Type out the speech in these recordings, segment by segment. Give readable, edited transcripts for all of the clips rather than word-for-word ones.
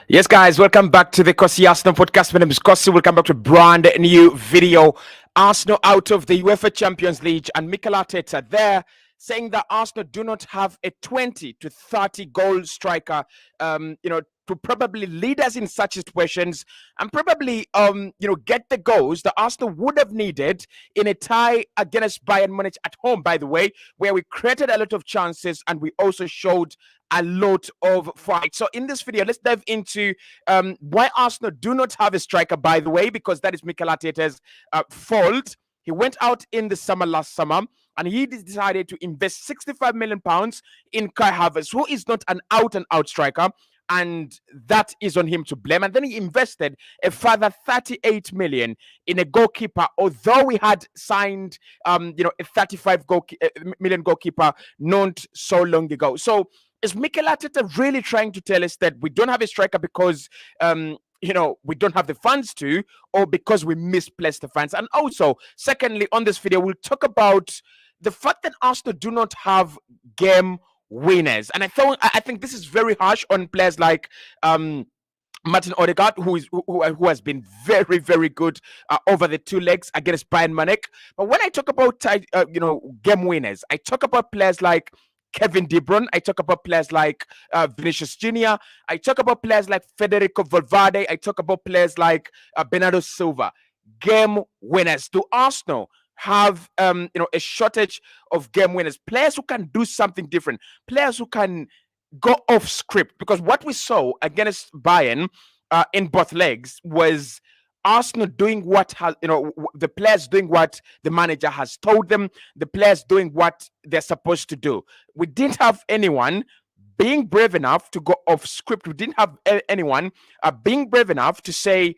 Yes, guys, welcome back to the Kosi Arsenal podcast. My name is Kosi. Welcome back to a brand new video. Arsenal out of the UEFA Champions League, and Mikel Arteta there saying that Arsenal do not have a 20 to 30 goal striker, to probably lead us in such situations and probably, get the goals that Arsenal would have needed in a tie against Bayern Munich at home, by the way, where we created a lot of chances and we also showed a lot of fight. So in this video, let's dive into why Arsenal do not have a striker, by the way, because that is Mikel Arteta's fault. He went out in the summer last summer and he decided to invest 65 million pounds in Kai Havertz, who is not an out and out striker. And that is on him to blame. And then he invested a further 38 million in a goalkeeper, although we had signed, a 35 million goalkeeper not so long ago. So is Mikel Arteta really trying to tell us that we don't have a striker because we don't have the funds to, or because we misplaced the funds? And also, secondly, on this video, we'll talk about the fact that Arsenal do not have game winners. And I think this is very harsh on players like Martin Odegaard, who has been very, very good over the two legs against Bayern Munich. But when I talk about game winners, I talk about players like Kevin De Bruyne. I talk about players like Vinicius Junior. I talk about players like Federico Valverde. I talk about players like Bernardo Silva. Game winners. Do Arsenal have a shortage of game winners? Players who can do something different. Players who can go off script. Because what we saw against Bayern in both legs was Arsenal doing the players doing what the manager has told them, the players doing what they're supposed to do. We didn't have anyone being brave enough to go off script. We didn't have anyone being brave enough to say,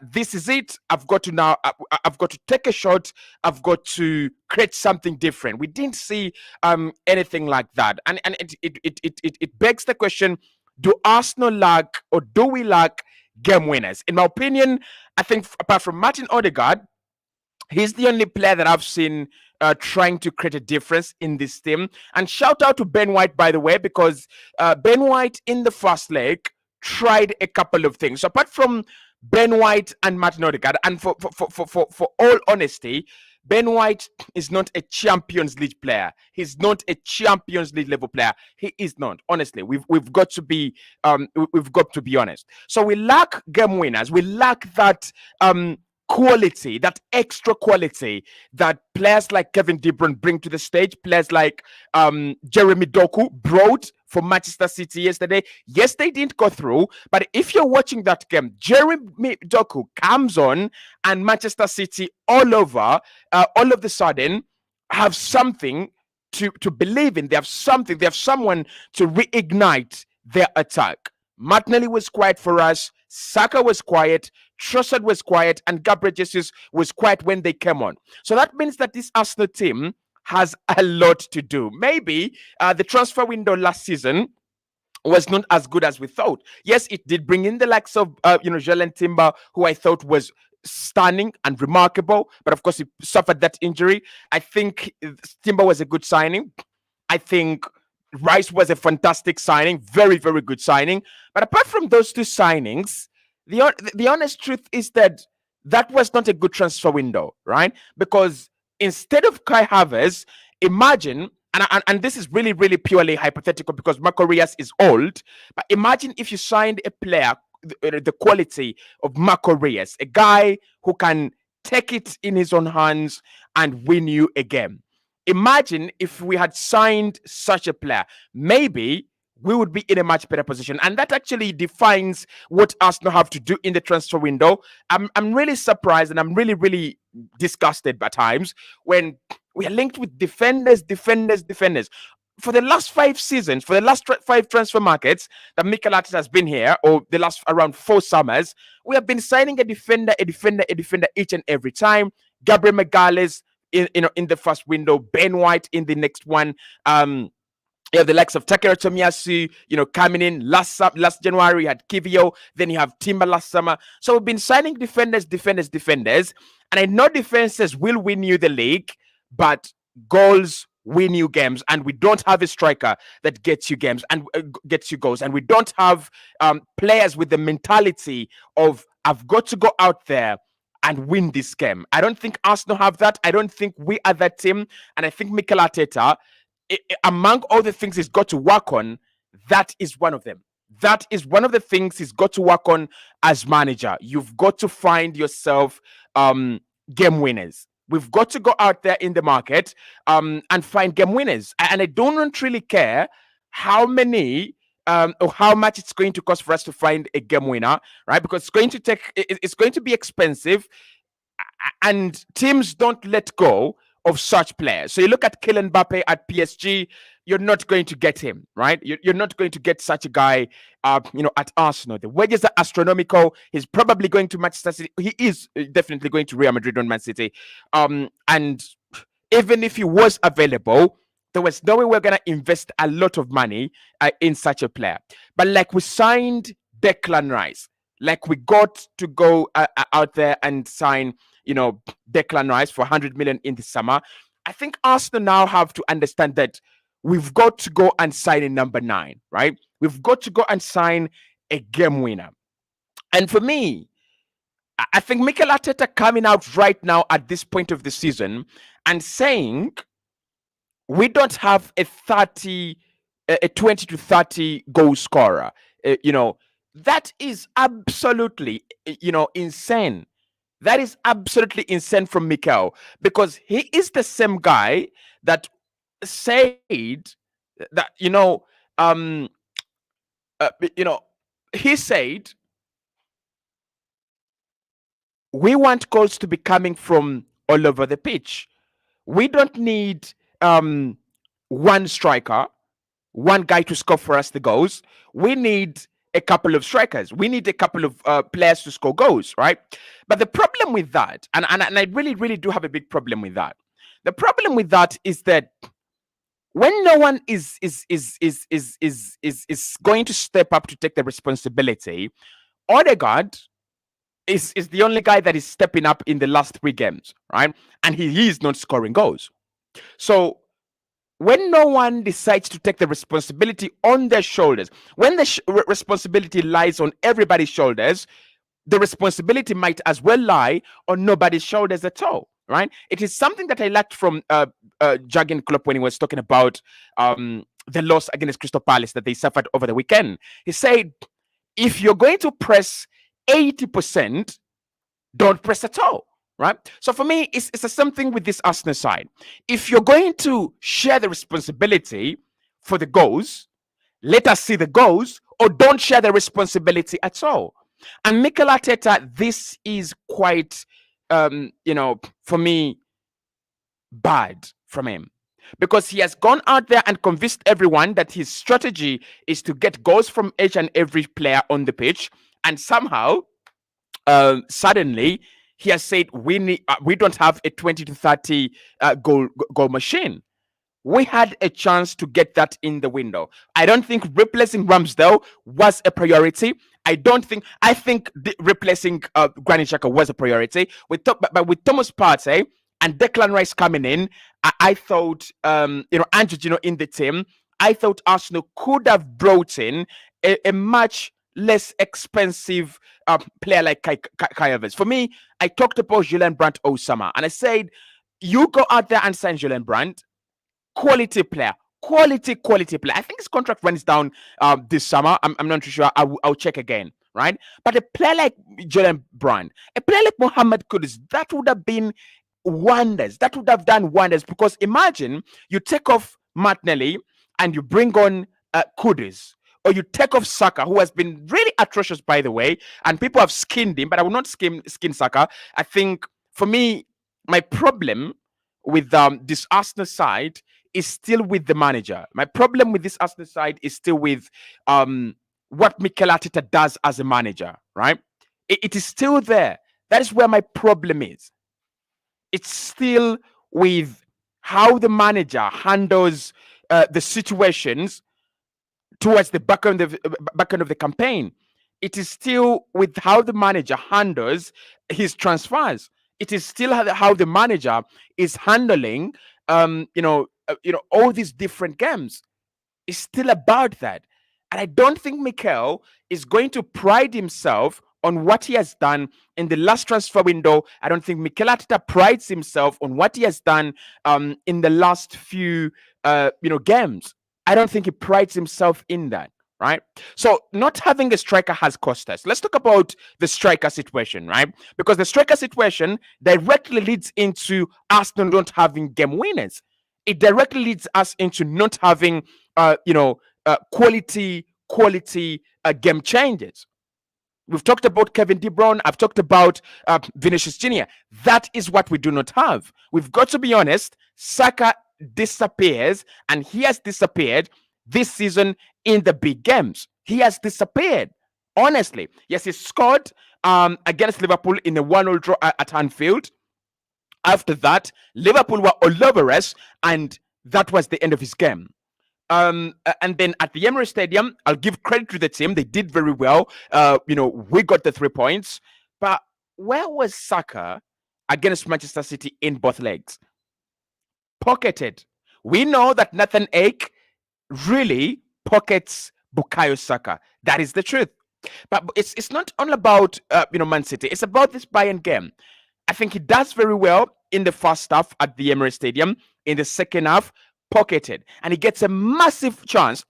this is it. I've got to take a shot. I've got to create something different. We didn't see anything like that. And it begs the question, do Arsenal lack, or do we lack game winners? In my opinion, I think apart from Martin Odegaard, he's the only player that I've seen trying to create a difference in this team. And shout out to Ben White, by the way, because Ben White in the first leg tried a couple of things. So apart from Ben White and Martin Odegaard, and for all honesty, Ben White is not a Champions League player. He's not a Champions League level player. He is not. Honestly, we've got to be honest. So we lack game winners. We lack that quality, that extra quality that players like Kevin De Bruyne bring to the stage. Players like Jeremy Doku brought for Manchester City yesterday. Yes, they didn't go through, but if you're watching that game, Jeremy Doku comes on and Manchester City all of the sudden have something to believe in. They have something. They have someone to reignite their attack. Martinelli was quiet for us. Saka was quiet. Trossard was quiet, and Gabriel Jesus was quiet when they came on. So that means that this Arsenal team has a lot to do. Maybe the transfer window last season was not as good as we thought. Yes, it did bring in the likes of Jalen Timber, who I thought was stunning and remarkable, but of course he suffered that injury. I think Timber was a good signing. I think Rice was a fantastic signing, very, very good signing. But apart from those two signings, the honest truth is that was not a good transfer window, right? Because instead of Kai Havertz, imagine, and this is really, really purely hypothetical because Marco Reyes is old, but imagine if you signed a player, the quality of Marco Reyes, a guy who can take it in his own hands and win you a game. Imagine if we had signed such a player. Maybe we would be in a much better position. And that actually defines what Arsenal have to do in the transfer window. I'm really surprised and I'm really, really disgusted by times when we are linked with defenders. For the last 5 seasons, for the last 5 transfer markets that Mikel Arteta has been here, or the last around 4 summers, we have been signing a defender each and every time. Gabriel Magalhaes in the first window, Ben White in the next one. You have the likes of Takara Tomiyasu, coming in last January. You had Kivio, then you have Timber last summer. So we've been signing defenders. And I know defenses will win you the league, but goals win you games, and we don't have a striker that gets you games and gets you goals, and we don't have players with the mentality of I've got to go out there and win this game. I don't think Arsenal have that. I don't think we are that team, and I think Mikel Arteta, among all the things he's got to work on, that is one of them. That is one of the things he's got to work on as manager. You've got to find yourself game winners. We've got to go out there in the market and find game winners. And I don't really care how many or how much it's going to cost for us to find a game winner, right? Because it's going to be expensive, and teams don't let go of such players. So you look at Kylian Mbappe at PSG, you're not going to get him, right? You're not going to get such a guy, at Arsenal. The wages are astronomical. He's probably going to Manchester City. He is definitely going to Real Madrid or Man City. And even if he was available, there was no way we're going to invest a lot of money in such a player. But like we signed Declan Rice, like we got to go out there and sign, Declan Rice for 100 million in the summer. I think Arsenal now have to understand that we've got to go and sign a number 9, right? We've got to go and sign a game winner. And for me, I think Mikel Arteta coming out right now at this point of the season and saying we don't have a 20 to 30 goal scorer, that is absolutely, insane. That is absolutely insane from Mikel, because he is the same guy that said that, he said we want goals to be coming from all over the pitch. We don't need one striker, one guy to score for us the goals. We need a couple of strikers. We need a couple of players to score goals, right? But the problem with that, and I really, really do have a big problem with that. The problem with that is that when no one is going to step up to take the responsibility, Odegaard is the only guy that is stepping up in the last 3 games, right? And he is not scoring goals. So when no one decides to take the responsibility on their shoulders, when the responsibility lies on everybody's shoulders, the responsibility might as well lie on nobody's shoulders at all, right? It is something that I liked from Jurgen Klopp when he was talking about the loss against Crystal Palace that they suffered over the weekend. He said, if you're going to press 80%, don't press at all. Right? So for me, it's the same thing with this Arsenal side. If you're going to share the responsibility for the goals, let us see the goals, or don't share the responsibility at all. And Mikel Arteta, this is quite, for me, bad from him. Because he has gone out there and convinced everyone that his strategy is to get goals from each and every player on the pitch. And somehow, suddenly, he has said we don't have a 20 to 30 goal machine. We had a chance to get that in the window. I don't think replacing Ramsdale was a priority. I think replacing Granit Xhaka was a priority. But with Thomas Partey and Declan Rice coming in, I thought, Andrew, in the team, I thought Arsenal could have brought in a much less expensive player like Kai Havertz. For me, I talked about Julian Brandt all summer, and I said, you go out there and sign Julian Brandt, quality player. Quality player. I think his contract runs down this summer. I'm not too sure. I'll check again, right? But a player like Julian Brandt, a player like Mohamed Kudus, that would have been wonders. That would have done wonders, because imagine you take off Martinelli and you bring on Kudus. Or you take off Saka, who has been really atrocious, by the way, and people have skinned him, but I will not skin Saka. I think, for me, my problem with this Arsenal side is still with the manager. My problem with this Arsenal side is still with what Mikel Arteta does as a manager, right? It is still there. That is where my problem is. It's still with how the manager handles the situations towards the back end of the campaign. It is still with how the manager handles his transfers. It is still how the manager is handling, all these different games. It's still about that. And I don't think Mikel is going to pride himself on what he has done in the last transfer window. I don't think Mikel Arteta prides himself on what he has done in the last few games. I don't think he prides himself in that, right? So not having a striker has cost us. Let's talk about the striker situation, right? Because the striker situation directly leads into Arsenal not having game winners. It directly leads us into not having quality game changes. We've talked about Kevin De Bruyne. I've talked about Vinicius Junior. That is what we do not have. We've got to be honest. Saka disappears, and he has disappeared this season in the big games. He has disappeared. Honestly, yes, he scored against Liverpool in a 1-0 draw at Anfield. After that, Liverpool were all over us, and that was the end of his game. And then at the Emirates Stadium, I'll give credit to the team. They did very well. We got the 3 points. But where was Saka against Manchester City in both legs? Pocketed. We know that Nathan Ake really pockets Bukayo Saka. That is the truth. But it's not only about Man City. It's about this Bayern game. I think he does very well in the first half at the Emirates Stadium. In the second half, pocketed, and he gets a massive chance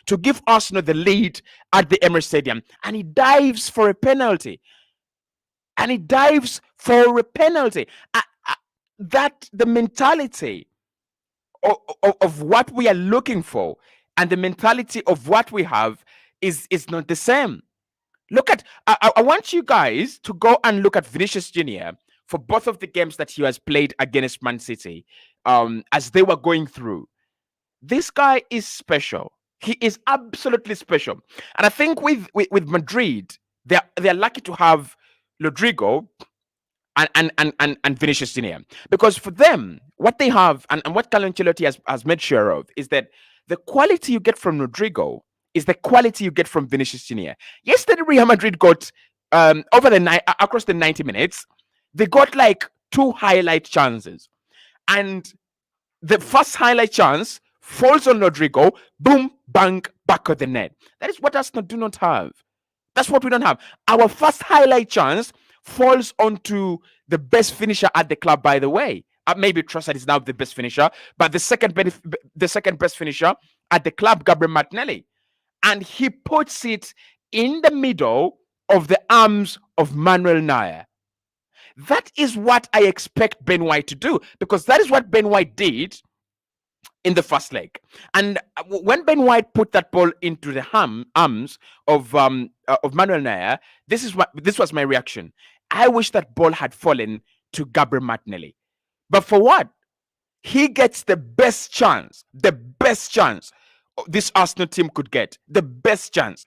to give Arsenal the lead at the Emirates Stadium, and he dives for a penalty. That the mentality of what we are looking for and the mentality of what we have is not the same. Look at, I want you guys to go and look at Vinicius Junior for both of the games that he has played against Man City as they were going through. This guy is special. He is absolutely special. And I think with Madrid, they're lucky to have Rodrigo and Vinicius Junior. Because for them, what they have and what Carlo Ancelotti has made sure of is that the quality you get from Rodrigo is the quality you get from Vinicius Junior. Yesterday, Real Madrid got across the 90 minutes, they got like 2 highlight chances. And the first highlight chance falls on Rodrigo, boom, bang, back of the net. That is what Arsenal do not have. That's what we don't have. Our first highlight chance falls onto the best finisher at the club, by the way. Maybe Trossard is now the best finisher, but the second best finisher at the club, Gabriel Martinelli. And he puts it in the middle of the arms of Manuel Neuer. That is what I expect Ben White to do, because that is what Ben White did in the first leg. And when Ben White put that ball into the arms of Manuel Neuer, this was my reaction. I wish that ball had fallen to Gabriel Martinelli. But for what? He gets the best chance this Arsenal team could get, the best chance.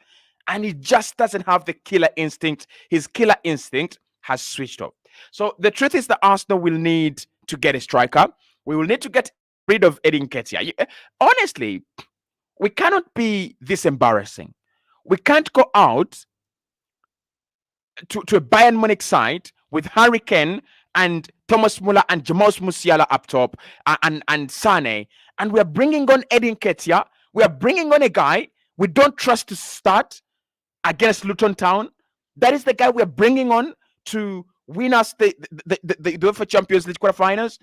And he just doesn't have the killer instinct. His killer instinct has switched off. So the truth is that Arsenal will need to get a striker. We will need to get rid of Edin Ketia. Honestly, we cannot be this embarrassing. We can't go out to a Bayern Munich side with Harry Kane and Thomas Muller and Jamal Musiala up top and Sane, and we're bringing on Edin Ketia. We are bringing on a guy we don't trust to start against Luton Town. That is the guy we're bringing on to win us the UEFA Champions League quarterfinals.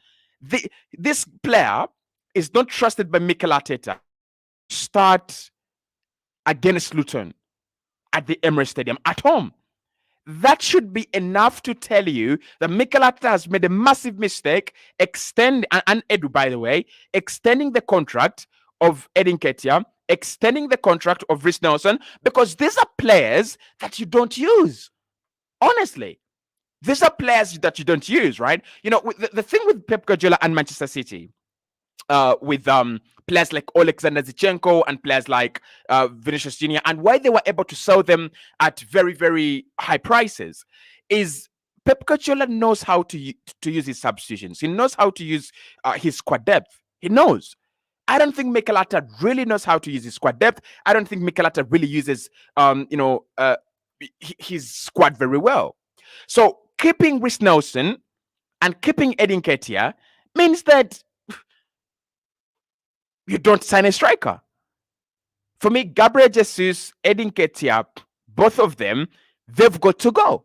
This player is not trusted by Mikel Arteta. Start against Luton at the Emirates Stadium at home. That should be enough to tell you that Mikel Arteta has made a massive mistake and Edu, by the way, extending the contract of Edin Ketia, extending the contract of Reiss Nelson, because these are players that you don't use. Honestly, these are players that you don't use, right? The thing with Pep Guardiola and Manchester City, with players like Alexander Zinchenko and players like Vinicius Junior, and why they were able to sell them at very, very high prices, is Pep Guardiola knows how to use his substitutions. He knows how to use his squad depth. He knows. I don't think Mikel Arteta really knows how to use his squad depth. I don't think Mikel Arteta really uses his squad very well. So keeping Reiss Nelson and keeping Edin Ketia means that You don't sign a striker. For me, Gabriel Jesus, Edin Ketia, both of them, they've got to go.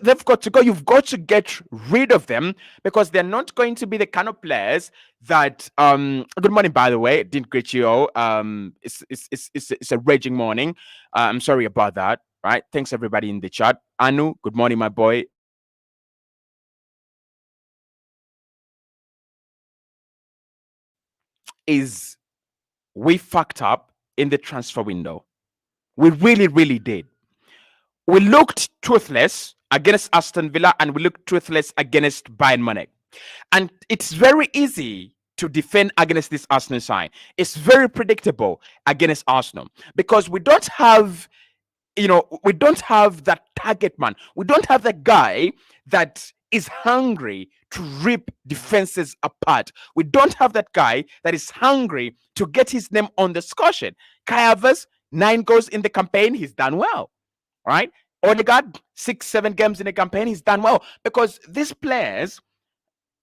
They've got to go. You've got to get rid of them because they're not going to be the kind of players that. Good morning, by the way. Didn't greet you all. It's a raging morning. I'm sorry about that. Right. Thanks everybody in the chat. Anu, good morning, my boy. Is we fucked up in the transfer window. We really, really did. We looked truthless against Aston Villa and we looked truthless against Bayern Munich. And it's very easy to defend against this Arsenal side. It's very predictable against Arsenal because we don't have, we don't have that target man. We don't have that guy that is hungry to rip defenses apart. We don't have that guy that is hungry to get his name on the score sheet. Kai Havertz, 9 goals in the campaign, he's done well. Right? Odegaard, 6-7 games in a campaign, he's done well because these players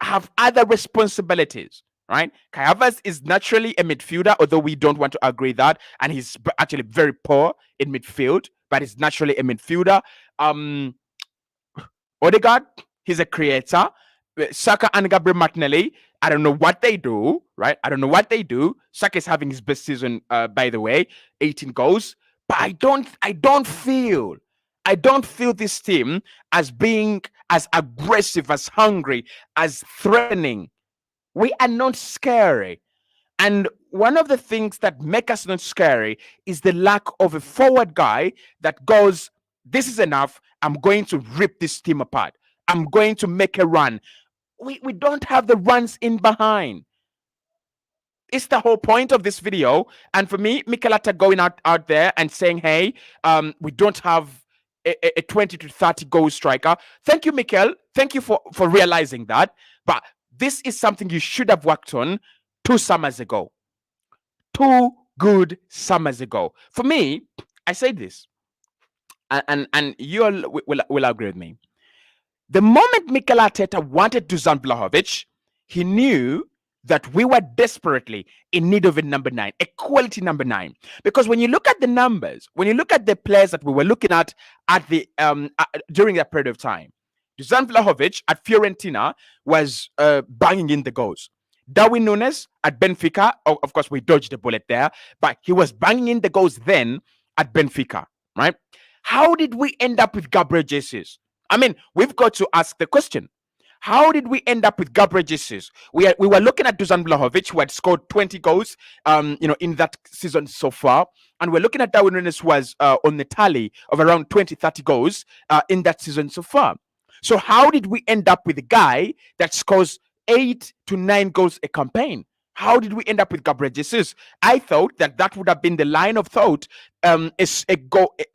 have other responsibilities, right? Kai Havertz is naturally a midfielder, although we don't want to agree that, and he's actually very poor in midfield, but he's naturally a midfielder. Odegaard, he's a creator. Saka and Gabriel Martinelli, I don't know what they do, right? I don't know what they do. Saka is having his best season, by the way, 18 goals. But I don't feel this team as being as aggressive, as hungry, as threatening. We are not scary. And one of the things that make us not scary is the lack of a forward guy that goes, this is enough. I'm going to rip this team apart. I'm going to make a run. We don't have the runs in behind. It's the whole point of this video. And for me, Mikel Arteta going out there and saying, hey, we don't have a 20 to 30 goal striker. Thank you, Mikel. Thank you for realizing that. But this is something you should have worked on 2 summers ago. 2 good summers ago. For me, I say this, and you all will agree with me. The moment Mikel Arteta wanted Dusan Vlahovic, he knew that we were desperately in need of a number 9, a quality number 9. Because when you look at the numbers, when you look at the players that we were looking at the during that period of time, Dusan Vlahovic at Fiorentina was banging in the goals. Darwin Núñez at Benfica, of course, we dodged the bullet there, but he was banging in the goals then at Benfica, right? How did we end up with Gabriel Jesus? I mean, we've got to ask the question. How did we end up with Gabriel Jesus? We were looking at Dusan Vlahovic, who had scored 20 goals, in that season so far. And we're looking at Darwin Núñez, who was on the tally of around 20, 30 goals in that season so far. So how did we end up with a guy that scores 8 to 9 goals a campaign? How did we end up with Gabriel Jesus? I thought that would have been the line of thought. Is a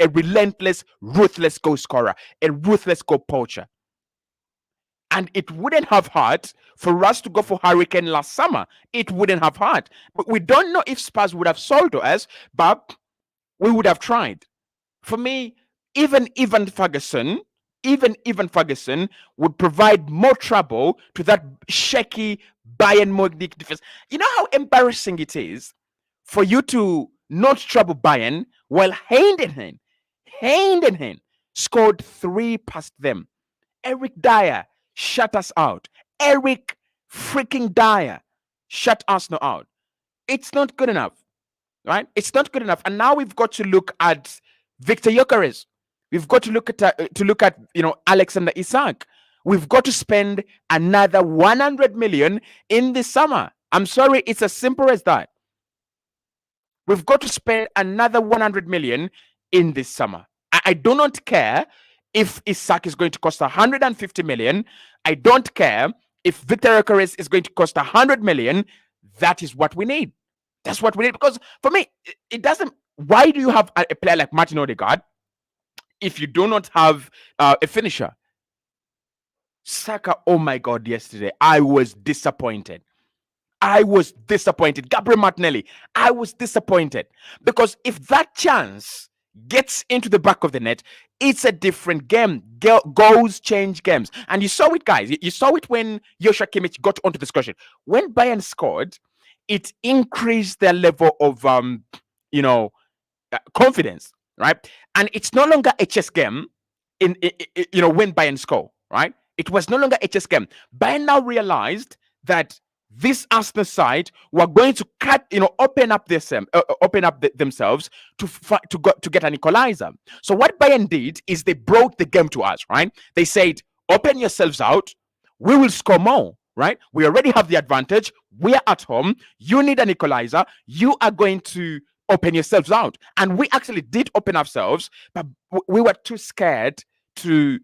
relentless, ruthless goal scorer, a ruthless goal poacher. And it wouldn't have hurt for us to go for Hurricane last summer. It wouldn't have hurt. But we don't know if Spurs would have sold to us, but we would have tried. For me, even Ferguson would provide more trouble to that shaky Bayern Munich defense. You know how embarrassing it is for you to not trouble Bayern while Heidenheim scored 3 past them. Eric Dyer shut us out. Eric freaking Dyer shut Arsenal out. It's not good enough, right? It's not good enough. And now we've got to look at Victor Gyökeres. We've got to look at Alexander Isak. We've got to spend another 100 million in the summer. I'm sorry, it's as simple as that. We've got to spend another 100 million in this summer. I do not care if Isak is going to cost 150 million. I don't care if Victor Gyökeres is going to cost 100 million. That is what we need. That's what we need. Because for me, it doesn't. Why do you have a player like Martin Odegaard if you do not have a finisher? Saka, oh my God, yesterday, I was disappointed. Gabriel Martinelli, I was disappointed. Because if that chance gets into the back of the net, it's a different game. Goals change games. And you saw it, guys. You saw it when Joshua Kimmich got onto the discussion. When Bayern scored, it increased their level of you know confidence, right? And it's no longer a chess game win, buy, and score, right? It was no longer a chess game. Bayern now realized that this Arsenal side were going to open up themselves to get an equalizer. So what Bayern did is they brought the game to us, right? They said, open yourselves out, we will score more, right? We already have the advantage. We are at home. You need an equalizer. You are going to open yourselves out. And we actually did open ourselves, but we were too scared to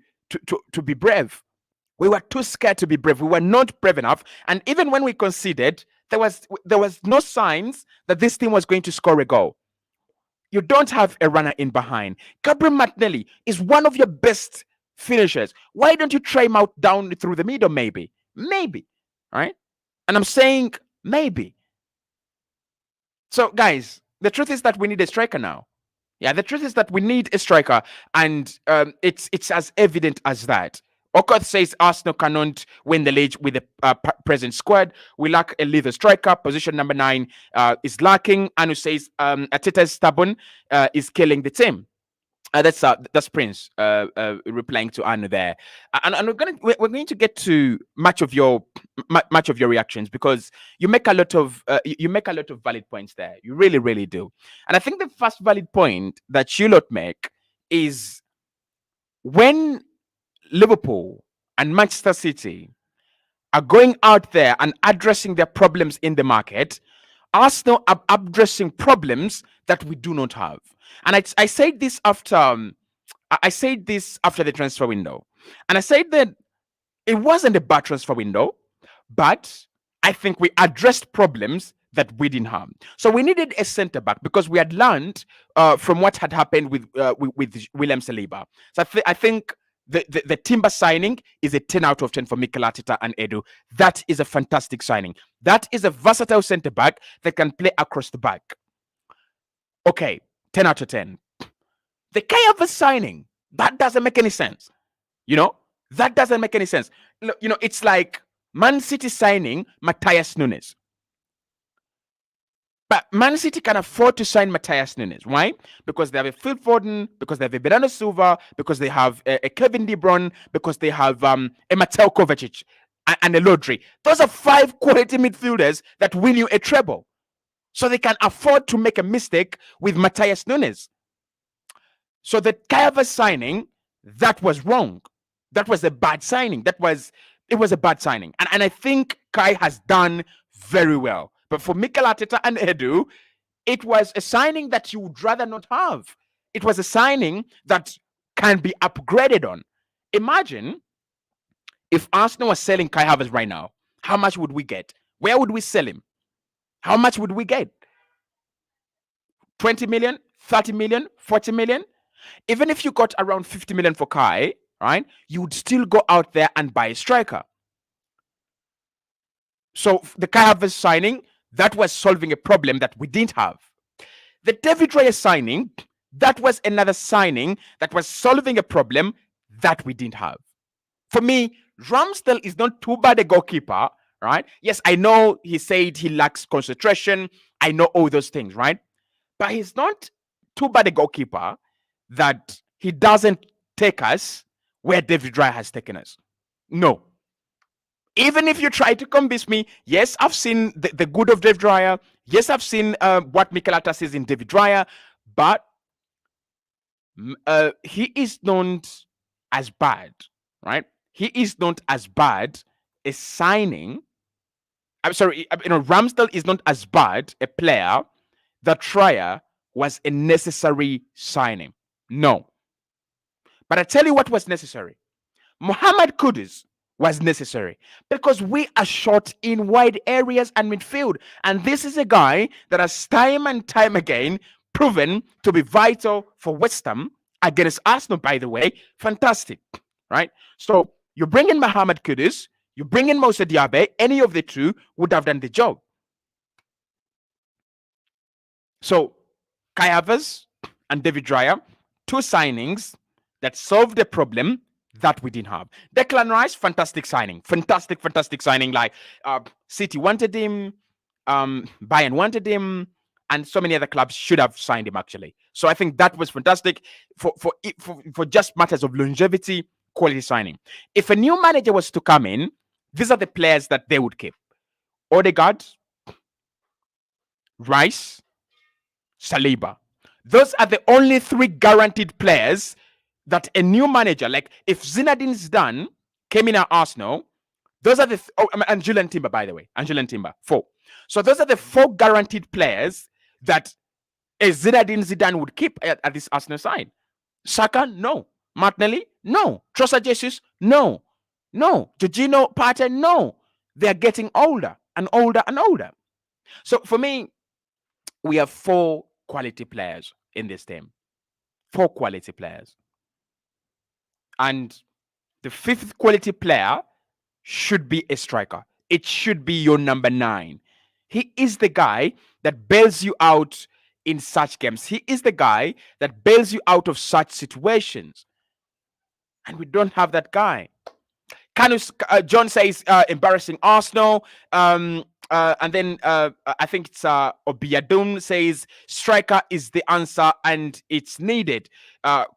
be brave. We were too scared to be brave. We were not brave enough. And even when we conceded, there was no signs that this team was going to score a goal. You don't have a runner in behind. Gabriel Martinelli is one of your best finishers. Why don't you try him out down through the middle? Maybe, right? And I'm saying maybe. So, guys, the truth is that we need a striker now. Yeah, the truth is that we need a striker, and it's as evident as that. Okoth says Arsenal cannot win the league with the present squad. We lack a leader striker. Position number 9 is lacking. Anu says Ateta is stubborn, is killing the team. That's Prince replying to Anu there, and we're going to get to much of your reactions, because you make a lot of valid points there. You really do. And I think the first valid point that you lot make is when Liverpool and Manchester City are going out there and addressing their problems in the market, Arsenal are addressing problems that we do not have. And I said this after the transfer window, and I said that it wasn't a bad transfer window, but I think we addressed problems that we didn't have. So we needed a centre back because we had learned from what had happened with William Saliba. So I think the Timber signing is a 10 out of 10 for Mikel Arteta and Edu. That is a fantastic signing. That is a versatile centre back that can play across the back. Okay, 10 out of 10. The Kai Havertz signing, that doesn't make any sense. That doesn't make any sense. It's like Man City signing Matthias Nunes. But Man City can afford to sign Matthias Nunes. Why? Because they have a Phil Foden, because they have a Bernardo Silva, because they have a Kevin De Bruyne, because they have a Mateo Kovacic and a Rodri. Those are 5 quality midfielders that win you a treble. So they can afford to make a mistake with Matthias Nunes. So the Kai Havertz signing, that was wrong. That was a bad signing. It was a bad signing. And I think Kai has done very well. But for Mikel Arteta and Edu, it was a signing that you would rather not have. It was a signing that can be upgraded on. Imagine if Arsenal was selling Kai Havertz right now. How much would we get? Where would we sell him? How much would we get? 20 million, 30 million, 40 million? Even if you got around 50 million for Kai, right, you would still go out there and buy a striker. So the Kai Havertz signing, that was solving a problem that we didn't have. The David Raya signing, that was another signing that was solving a problem that we didn't have. For me, Ramsdale is not too bad a goalkeeper, right? Yes, I know he said he lacks concentration. I know all those things, right? But he's not too bad a goalkeeper that he doesn't take us where David Raya has taken us. No. Even if you try to convince me, yes, I've seen the good of David Raya. Yes, I've seen what Mikel Arteta says in David Raya, but he is not as bad, right? He is not as bad a signing. I'm sorry, Ramsdale is not as bad a player that Raya was a necessary signing. No. But I tell you what was necessary. Mohamed Kudus was necessary because we are short in wide areas and midfield. And this is a guy that has time and time again proven to be vital for West Ham against Arsenal, by the way. Fantastic, right? So you bring in Mohamed Kudus, you bring in Moussa Diaby, any of the two would have done the job. So Kai Havertz and David Raya, 2 signings that solved the problem that we didn't have. Declan Rice, fantastic signing. Fantastic signing. Like City wanted him. Bayern wanted him, and so many other clubs should have signed him actually. So I think that was fantastic for just matters of longevity, quality signing. If a new manager was to come in, these are the players that they would keep: Odegaard, Rice, Saliba. Those are the only three guaranteed players that a new manager, like if Zinedine Zidane came in at Arsenal, those are the and Julian Timber, by the way, and Julian Timber, four. So those are the four guaranteed players that a Zinedine Zidane would keep at this Arsenal side. Saka, no. Martinelli, no. Trossard Jesus, no. No. Jorginho, Partey, no. They are getting older and older and older. So for me, we have four quality players in this team. Four quality players. And the fifth quality player should be a striker. It should be your number 9. He is the guy that bails you out in such games. He is the guy that bails you out of such situations. And we don't have that guy. John says embarrassing Arsenal. And then I think it's Obiadun says striker is the answer and it's needed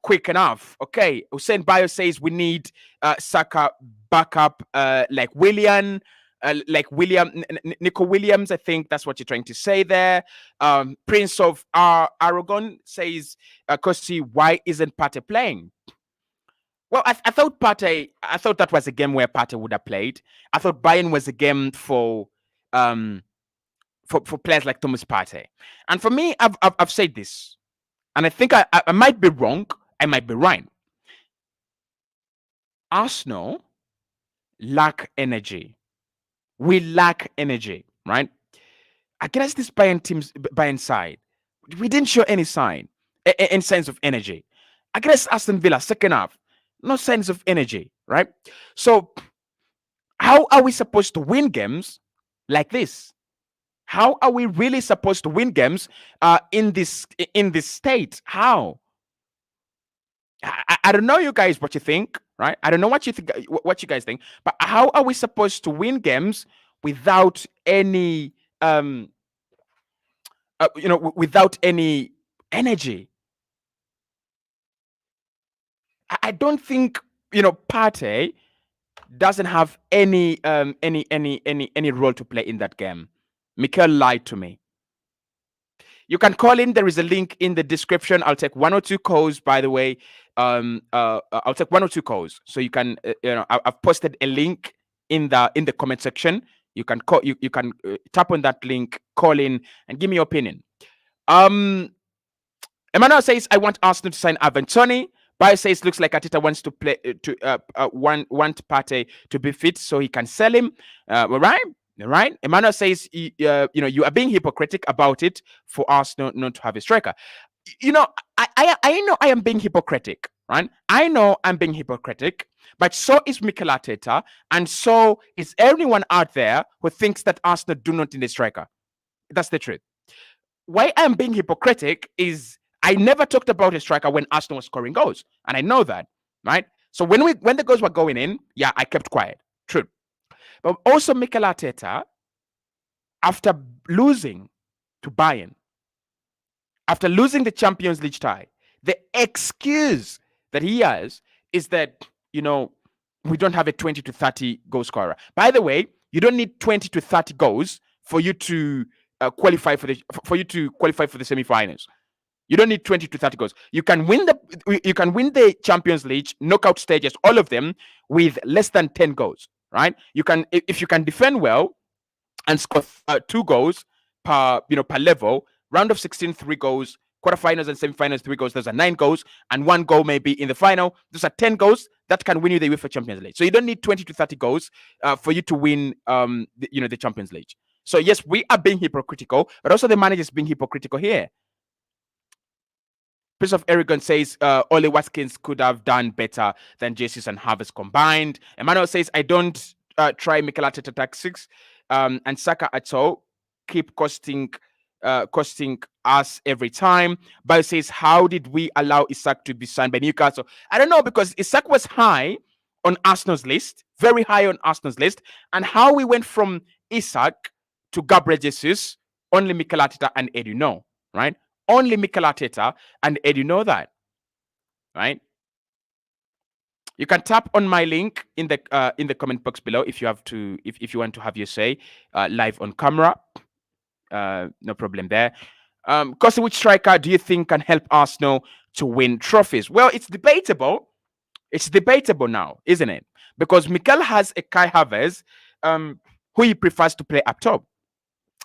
quick enough. Okay. Hussein Bayo says we need Saka backup like William. Nico Williams, I think that's what you're trying to say there. Prince of Aragon says, Kosi, why isn't Partey playing? Well, I thought that was a game where Partey would have played. I thought Bayern was a game for players like Thomas Partey. And for me, I've said this, and I think I might be wrong. I might be right. Arsenal lack energy. We lack energy, right? Against this Bayern side, we didn't show any sign, any sense of energy. Against Aston Villa, second half, no sense of energy, right? So, how are we supposed to win games like this? How are we really supposed to win games in this state? How? I don't know, you guys, what you think, right? I don't know what you think, what you guys think, but how are we supposed to win games without any, without any energy? I don't think Partey doesn't have any role to play in that game. Mikel lied to me. You can call in. There is a link in the description. I'll take 1 or 2 calls, by the way. I'll take 1 or 2 calls. So you can, I've posted a link in the comment section. You can call. You can tap on that link, call in, and give me your opinion. Emmanuel says, I want Arsenal to sign Aventoni. Bayo says, looks like Ateta wants to play want Partey to be fit so he can sell him. Right? Emmanuel says, you are being hypocritical about it for Arsenal not to have a striker. I know I am being hypocritical, right? I know I'm being hypocritical, but so is Mikel Arteta, and so is everyone out there who thinks that Arsenal do not need a striker. That's the truth. Why I'm being hypocritical is I never talked about a striker when Arsenal was scoring goals, and I know that, right? So when the goals were going in, yeah, I kept quiet. True. But also Mikel Arteta, after losing to Bayern, after losing the Champions League tie, the excuse that he has is that, we don't have a 20 to 30 goal scorer. By the way, you don't need 20 to 30 goals for you to qualify for the semifinals. You don't need 20 to 30 goals. You can win the Champions League knockout stages, all of them, with less than 10 goals, right? You can, if you can defend well and score 2 goals per level, round of 16, 3 goals, quarterfinals and semifinals, 3 goals. Those are 9 goals, and 1 goal maybe in the final. Those are 10 goals that can win you the UEFA Champions League. So you don't need 20 to 30 goals for you to win, the Champions League. So yes, we are being hypocritical, but also the manager is being hypocritical here. Prince of Aragon says Ole Watkins could have done better than Jesus and Havertz combined. Emmanuel says, I don't try Mikel Arteta tactics and Saka at all. Keep costing us every time. Bayo says, how did we allow Isak to be signed by Newcastle? I don't know, because Isak was high on Arsenal's list, very high on Arsenal's list, and how we went from Isak to Gabriel Jesus, only Mikel Arteta and Edu know, right? Only Mikel Arteta and Edu know that, right? You can tap on my link in the comment box below if you have to if you want to have your say live on camera. No problem there. Kosi, which striker do you think can help Arsenal to win trophies? Well, it's debatable. It's debatable now, isn't it? Because Mikel has a Kai Havertz who he prefers to play up top.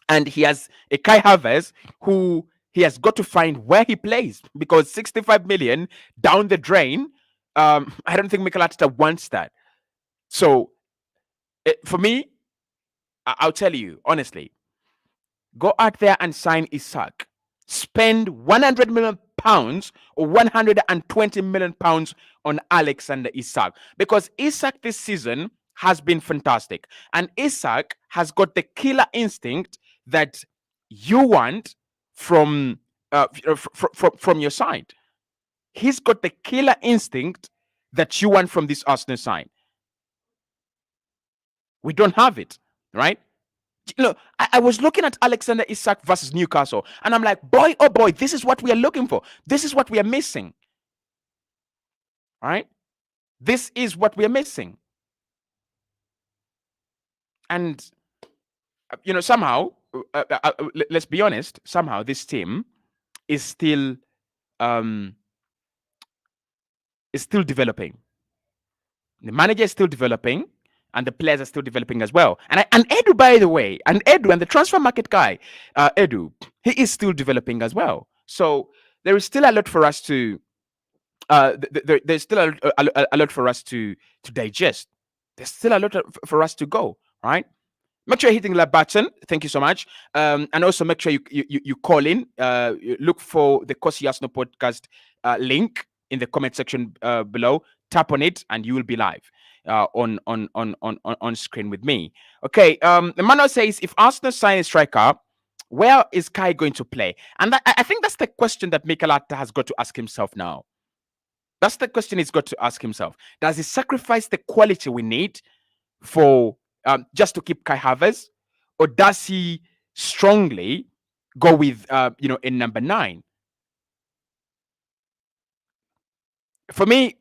And he has a Kai Havertz who he has got to find where he plays because 65 million down the drain. I don't think Mikel Arteta wants that. So for me, I'll tell you honestly, go out there and sign Isak. Spend 100 million pounds or 120 million pounds on Alexander Isak because Isak this season has been fantastic, and Isak has got the killer instinct that you want from your side. He's got the killer instinct that you want from this Arsenal side. We don't have it, right? Look, I was looking at Alexander Isak versus Newcastle, and I'm like, boy, oh boy, this is what we are looking for. This is what we are missing. All right? This is what we are missing. And, somehow, let's be honest, somehow this team is still developing. The manager is still developing, and the players are still developing as well. And Edu, by the way, and the transfer market guy, Edu, he is still developing as well. So there is still a lot for us to. There's still a lot for us to digest. There's still a lot for us to go. Right. Make sure you're hitting that button. Thank you so much. And also make sure you call in. Look for the Kosi Arsenal podcast link in the comment section below. Tap on it, and you will be live on screen with me. Okay. Emmanuel says, if Arsenal sign a striker, where is Kai going to play? And I think that's the question that Mikel Arteta has got to ask himself now. That's the question he's got to ask himself. Does he sacrifice the quality we need for just to keep Kai Havertz, or does he strongly go with in number 9? For me,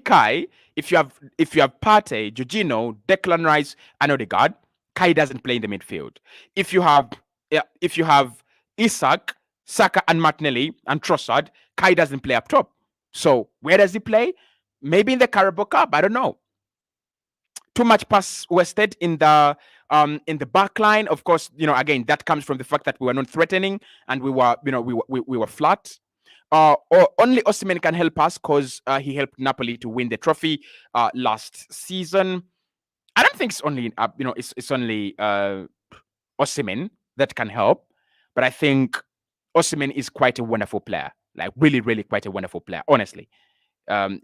Kai, if you have Partey, Jorginho, Declan Rice, and Odegaard, Kai doesn't play in the midfield. If you have Isak, Saka, and Martinelli and Trossard, Kai doesn't play up top. So where does he play? Maybe in the Carabao Cup. I don't know. Too much pass wasted in the back line. Of course, again, that comes from the fact that we were not threatening and we were flat. Or only Osimhen can help us because he helped Napoli to win the trophy last season. I don't think it's only it's only Osimhen that can help, but I think Osimhen is quite a wonderful player, like really, really quite a wonderful player. Honestly,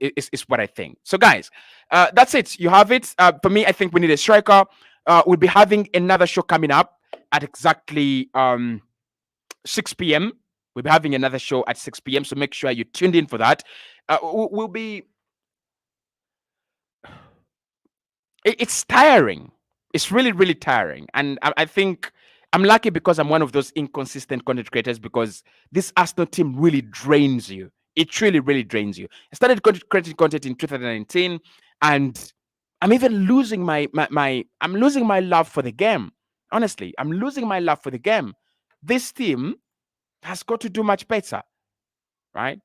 it's what I think. So, guys, that's it. You have it. For me, I think we need a striker. We'll be having another show coming up at exactly 6 p.m. We'll be having another show at 6 p.m. So make sure you tuned in for that. We'll be. It's tiring. It's really, really tiring. And I think I'm lucky because I'm one of those inconsistent content creators, because this Arsenal team really drains you. It really, really drains you. I started creating content in 2019, and I'm even losing my love for the game. Honestly, I'm losing my love for the game. This team has got to do much better, right?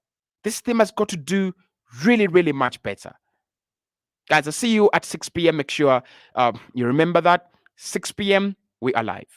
This team has got to do really, really much better. Guys, I'll see you at 6 p.m. Make sure you remember that. 6 p.m., we are live.